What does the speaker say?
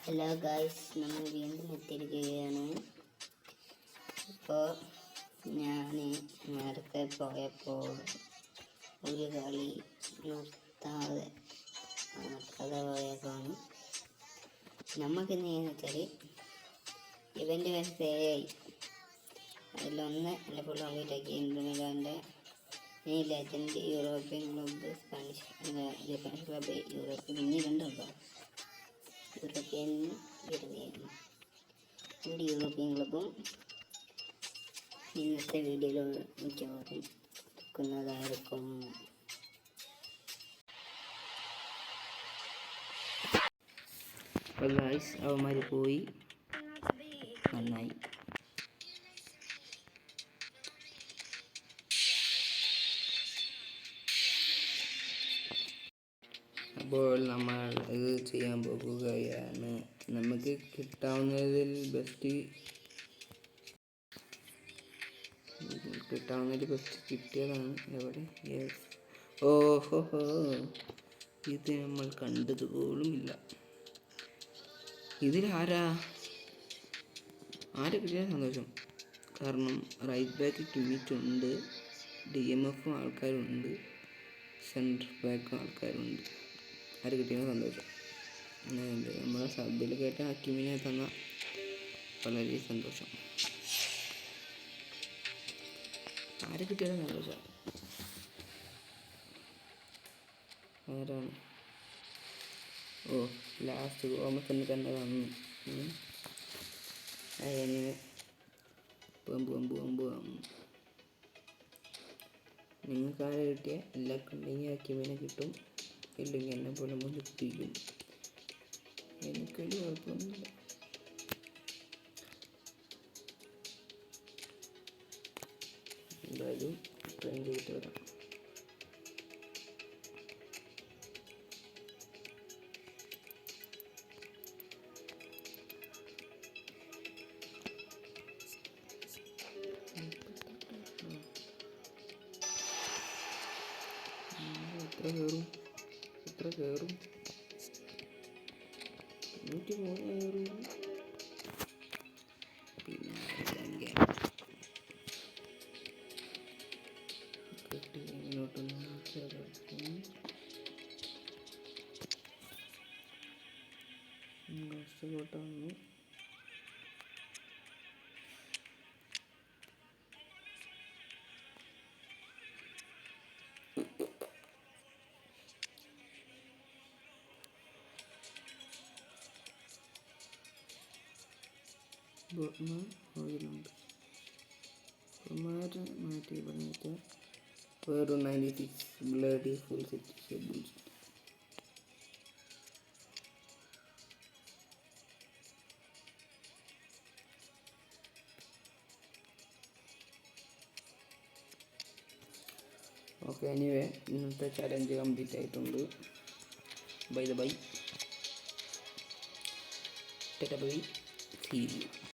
Hello guys, നമ്മൾ വീണ്ടും എത്തിയിരിക്കുകയാണ്. ഇപ്പോൾ ഞാൻ നേരത്തെ പോയപ്പോൾ ഒരു കളി നിർത്താതെ പോയതാണ്. നമുക്കിന്ന് എന്ന് വെച്ചാൽ ഇവൻ്റ് വരസയായി അതിലൊന്ന് എൻ്റെ ഫുൾ കംപ്ലീറ്റ് ആക്കി. ഇന്റർമിലാൻ്റെ ഈ legend European club Japanese club European പിന്നീടുണ്ടല്ലോ യൂറോപ്യൻ വരുന്നതായിരുന്നു. ഒരു യൂറോപ്യൻ ക്ലബ്ബും ഇന്നത്തെ വീഡിയോയിൽ മിക്കവാറും എടുക്കുന്നതായിരിക്കും. അപ്പോൾ ഗായ്സ്, അവന്മാർ പോയി, നന്നായി. അപ്പോൾ നമ്മൾ ഇത് ചെയ്യാൻ പോകുകയാണ്. നമുക്ക് കിട്ടാവുന്നതിൽ ബെസ്റ്റ് കിട്ടിയതാണ്. എവിടെ? യെസ്. ഓഹോ, ഇത് നമ്മൾ കണ്ടതുപോലുമില്ല. ഇതിലാരാ കിട്ടിയ സന്തോഷം. കാരണം റൈറ്റ് ബാക്ക് കിമ്മിറ്റുണ്ട്, DMF ആൾക്കാരുണ്ട്, സെൻറ്റർ ബാക്കും ആൾക്കാരുണ്ട്. ആര് കിട്ടിയ സന്തോഷം. നമ്മളെ സബിൽ കേട്ട ഹക്കീമിനെ തന്ന വളരെ സന്തോഷം. ആര് കിട്ടിയാലും സന്തോഷം. ആരാണ്? ലാസ്റ്റ് ഗോമസ് കണ്ട വന്നു. അതിന് നിങ്ങൾക്ക് ആരെ കിട്ടിയ എല്ലാവർക്കും ഉണ്ടെങ്കിൽ ഹക്കീമിനെ കിട്ടും, ഇല്ലെങ്കിൽ എന്നെ പോലെ മുന്നിട്ടിരിക്കും. എനിക്കൊരു കുഴപ്പമൊന്നുമില്ല. എന്തായാലും ട്രെയിൻ ചെയ്തിട്ട് വരാം. എത്ര കയറും? 93 കയറും. പിന്നെ കെട്ടി ഇങ്ങോട്ടൊന്ന് കഷ്ടപ്പെട്ടാണ്. ഓയിലുണ്ട് മാറ്റി പറഞ്ഞിട്ട് വേറെ 96 bloody full set. Okay, anyway ഇന്നത്തെ ചലഞ്ച് കംപ്ലീറ്റ് ആയിട്ടുണ്ട്. ബൈ. See you.